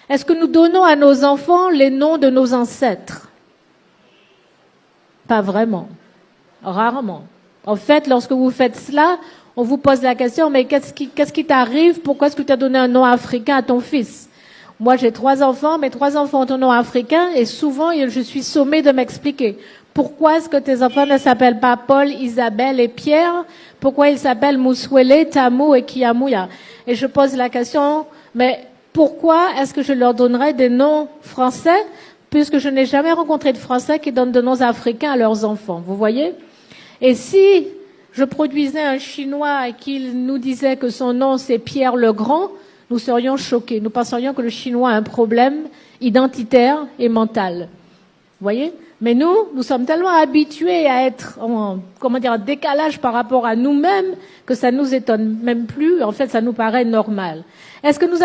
Est-ce que nous donnons à nos enfants les noms de nos ancêtres? Pas vraiment. Rarement. En fait, lorsque vous faites cela, on vous pose la question, mais qu'est-ce qui t'arrive? Pourquoi est-ce que tu as donné un nom africain à ton fils? Moi, j'ai 3 enfants, mes 3 enfants ont un nom africain, et souvent, je suis sommée de m'expliquer. Pourquoi est-ce que tes enfants ne s'appellent pas Paul, Isabelle et Pierre? Pourquoi ils s'appellent Mouswele, Tamou et Kiamouya? Et je pose la question, mais pourquoi est-ce que je leur donnerais des noms français, puisque je n'ai jamais rencontré de Français qui donnent des noms africains à leurs enfants? Vous voyez? Et si je produisais un Chinois et qu'il nous disait que son nom c'est Pierre le Grand, nous serions choqués. Nous penserions que le Chinois a un problème identitaire et mental. Vous voyez? Mais nous sommes tellement habitués à être en décalage par rapport à nous-mêmes que ça nous étonne même plus. En fait, ça nous paraît normal. Est-ce que nous